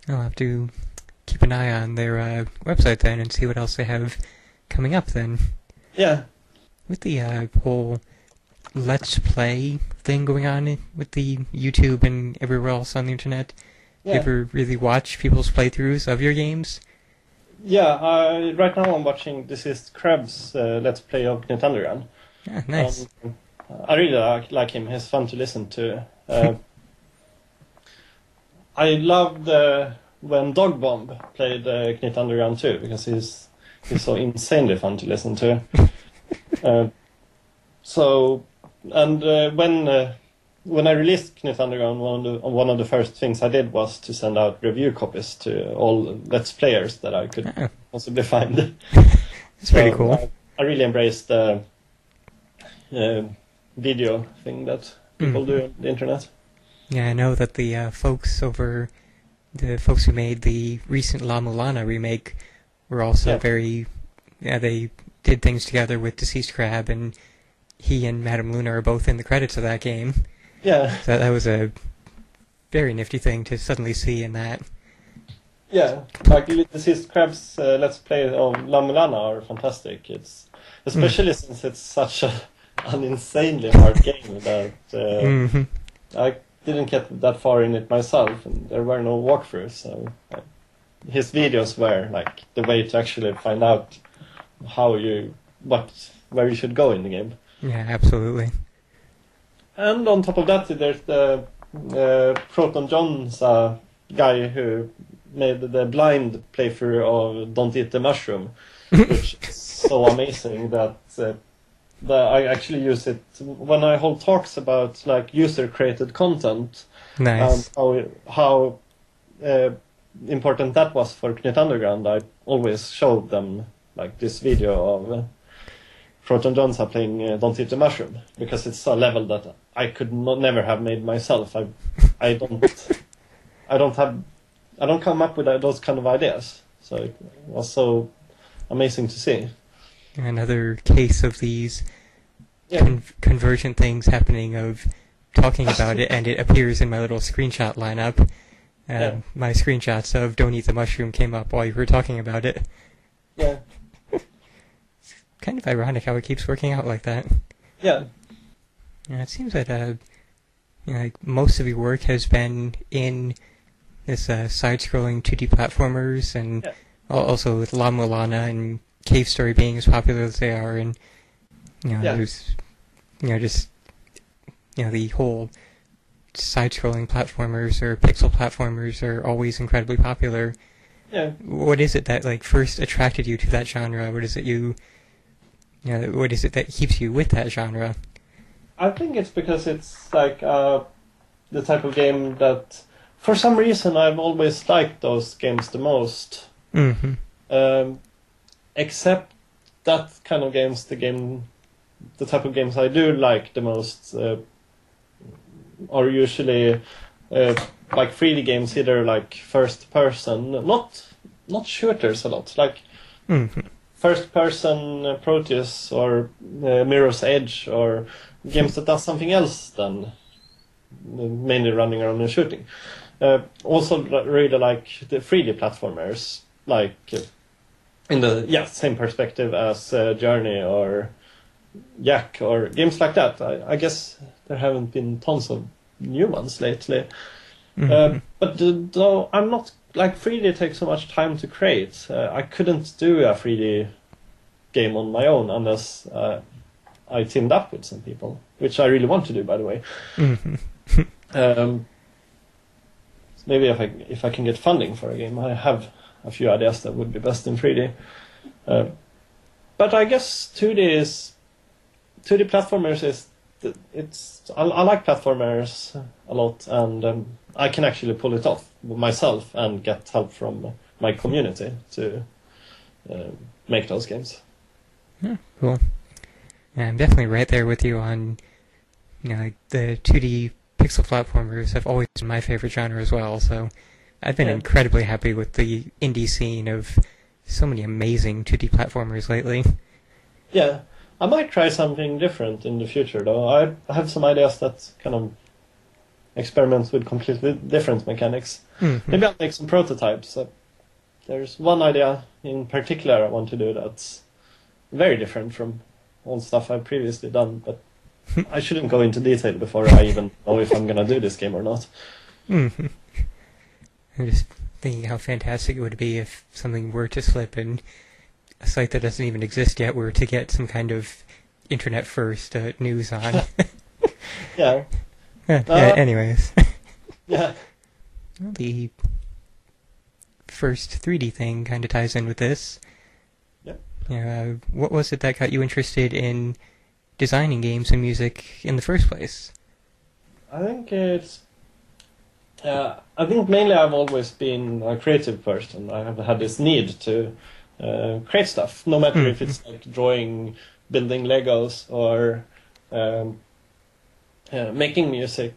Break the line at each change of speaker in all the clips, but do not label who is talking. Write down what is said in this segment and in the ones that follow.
I'll have to keep an eye on their website then and see what else they have coming up then.
Yeah.
With the whole Let's Play thing going on with the YouTube and everywhere else on the internet, do you ever really watch people's playthroughs of your games?
Yeah, right now I'm watching This is Krebs' Let's Play of Nintendo Run.
Ah, nice.
I really like him. He's fun to listen to. I loved when Dog Bomb played Knit Underground too, because he's so insanely fun to listen to. When I released Knit Underground, one of the first things I did was to send out review copies to all Let's Players that I could possibly find.
That's pretty cool.
I really embraced the video thing that people do on the internet.
Yeah, I know that the folks who made the recent La Mulana remake were also very... Yeah, they did things together with Deceased Crab, and he and Madame Luna are both in the credits of that game.
Yeah.
So that was a very nifty thing to suddenly see in that.
Yeah, like Deceased Crab's Let's Play of La Mulana are fantastic. It's especially since it's such an insanely hard game that I didn't get that far in it myself, and there were no walkthroughs. So his videos were like the way to actually find out where you should go in the game.
Yeah, absolutely.
And on top of that, there's the Proton John's guy who made the blind playthrough of Don't Eat the Mushroom, which is so amazing that I actually use it when I hold talks about like user-created content.
Nice.
And how important that was for Knit Underground. I always showed them like this video of Proton John's playing Don't Eat the Mushroom, because it's a level that I could never have made myself. I don't come up with those kind of ideas. So it was so amazing to see.
Another case of these conversion things happening, of talking about it, and it appears in my little screenshot lineup. My screenshots of Don't Eat the Mushroom came up while you were talking about it.
Yeah.
Kind of ironic how it keeps working out like that.
Yeah.
It seems that like most of your work has been in this side-scrolling 2D platformers, and also with La Mulana and Cave Story being as popular as they are, and there's the whole side-scrolling platformers or pixel platformers are always incredibly popular.
Yeah.
What is it that like first attracted you to that genre? What is it what is it that keeps you with that genre?
I think it's because it's like the type of game that, for some reason, I've always liked those games the most.
Mm-hmm.
Except that kind of games, the type of games I do like the most are usually like 3D games, either like first person, not shooters a lot, like first person Proteus or Mirror's Edge, or games that does something else than mainly running around and shooting. Also really like the 3D platformers, like in the same perspective as Journey or Yak or games like that. I guess there haven't been tons of new ones lately. But though I'm not, like, 3D takes so much time to create. I couldn't do a 3D game on my own unless I teamed up with some people, which I really want to do, by the way. Maybe if I can get funding for a game, I have a few ideas that would be best in 3D. But I guess 2D platformers is I like platformers a lot, and I can actually pull it off myself and get help from my community to make those games.
Yeah, cool. Yeah, I'm definitely right there with you on, like the 2D pixel platformers have always been my favorite genre as well, so I've been incredibly happy with the indie scene of so many amazing 2D platformers lately.
Yeah, I might try something different in the future, though. I have some ideas that kind of experiment with completely different mechanics.
Mm-hmm.
Maybe I'll make some prototypes. There's one idea in particular I want to do that's very different from all stuff I've previously done, but I shouldn't go into detail before I even know if I'm going to do this game or not.
Mm-hmm. I'm just thinking how fantastic it would be if something were to slip and a site that doesn't even exist yet were to get some kind of internet first news on.
Yeah.
Anyways.
Yeah.
Well, the first 3D thing kind of ties in with this.
Yep.
What was it that got you interested in designing games and music in the first place?
I think I think mainly I've always been a creative person. I have had this need to create stuff, no matter if it's like drawing, building Legos, or making music.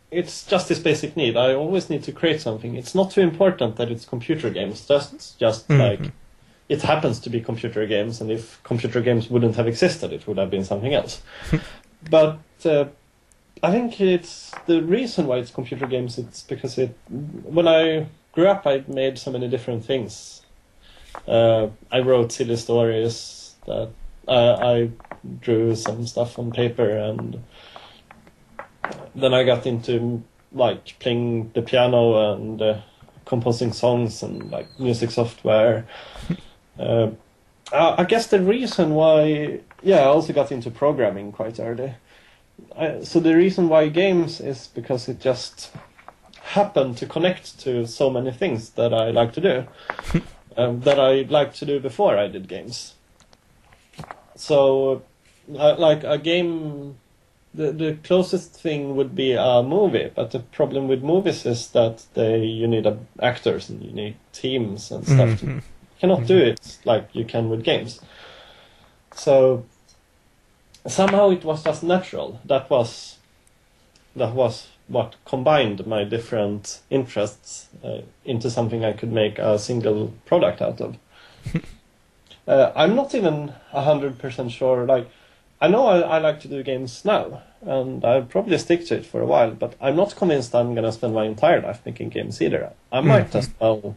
It's just this basic need. I always need to create something. It's not too important that it's computer games. Just like it happens to be computer games, and if computer games wouldn't have existed, it would have been something else. But I think it's the reason why it's computer games. It's because when I grew up, I made so many different things. I wrote silly stories. That I drew some stuff on paper, and then I got into like playing the piano and composing songs and like music software. I guess the reason why, I also got into programming quite early. So the reason why games is because it just happened to connect to so many things that I like to do, that I liked to do before I did games. So, like a game, the closest thing would be a movie, but the problem with movies is that you need actors and you need teams and stuff. You cannot do it like you can with games. So somehow it was just natural. That was what combined my different interests into something I could make a single product out of. I'm not even 100% sure. Like, I know I like to do games now, and I'll probably stick to it for a while, but I'm not convinced I'm going to spend my entire life making games either. I might as well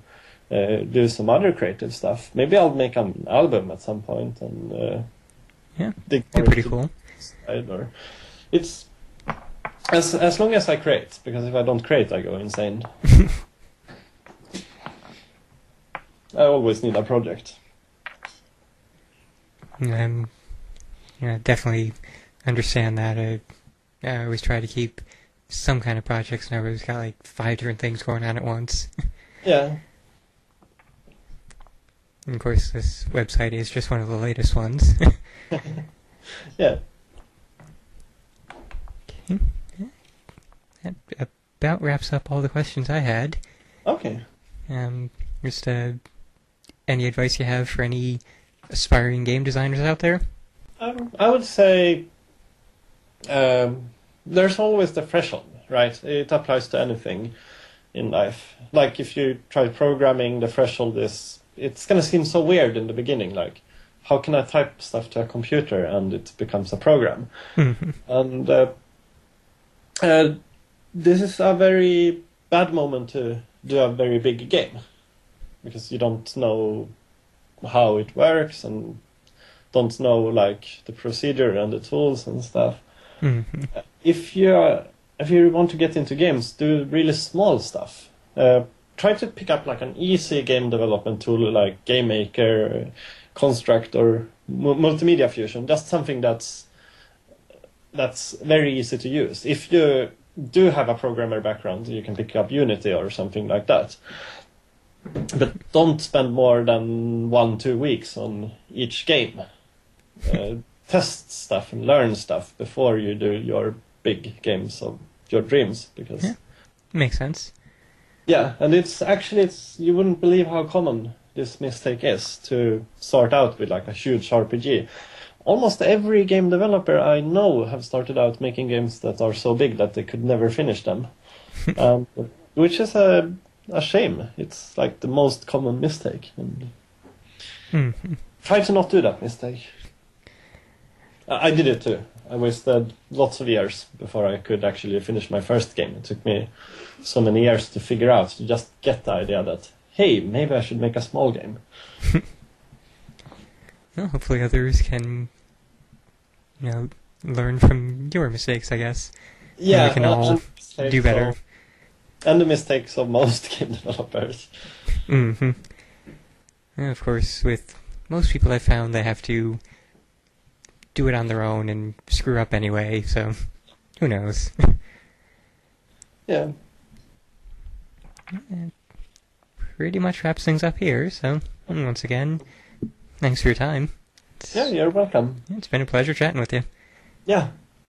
do some other creative stuff. Maybe I'll make an album at some point and
be pretty cool.
Or it's as long as I create, because if I don't create, I go insane. I always need a project.
Definitely understand that. I always try to keep some kind of projects, and I always got like 5 different things going on at once.
Yeah.
And of course, this website is just one of the latest ones.
Yeah.
Okay. That about wraps up all the questions I had.
Okay.
Just any advice you have for any aspiring game designers out there?
I would say there's always the threshold, right? It applies to anything in life. Like if you try programming, the threshold it's going to seem so weird in the beginning. Like, how can I type stuff to a computer and it becomes a program? And this is a very bad moment to do a very big game, because you don't know how it works and don't know like the procedure and the tools and stuff. If you want to get into games, do really small stuff. Try to pick up like an easy game development tool like Game Maker, Construct, or Multimedia Fusion. Just something that's very easy to use. If you do have a programmer background, you can pick up Unity or something like that. But don't spend more than 1-2 weeks on each game. Test stuff and learn stuff before you do your big games of your dreams, because
makes sense.
Yeah, and it's you wouldn't believe how common this mistake is, to start out with like a huge RPG. Almost every game developer I know have started out making games that are so big that they could never finish them, which is a shame. It's like the most common mistake. And try to not do that mistake. I did it too. I wasted lots of years before I could actually finish my first game. It took me so many years to figure out, to just get the idea that, hey, maybe I should make a small game.
Well, hopefully others can, learn from your mistakes, I guess.
Yeah,
and we can all do better.
And the mistakes of most game developers.
Mm-hmm. And of course, with most people I've found, they have to do it on their own and screw up anyway, so who knows?
Yeah.
That pretty much wraps things up here, so once again, thanks for your time.
Yeah, you're welcome.
It's been a pleasure chatting with you.
Yeah,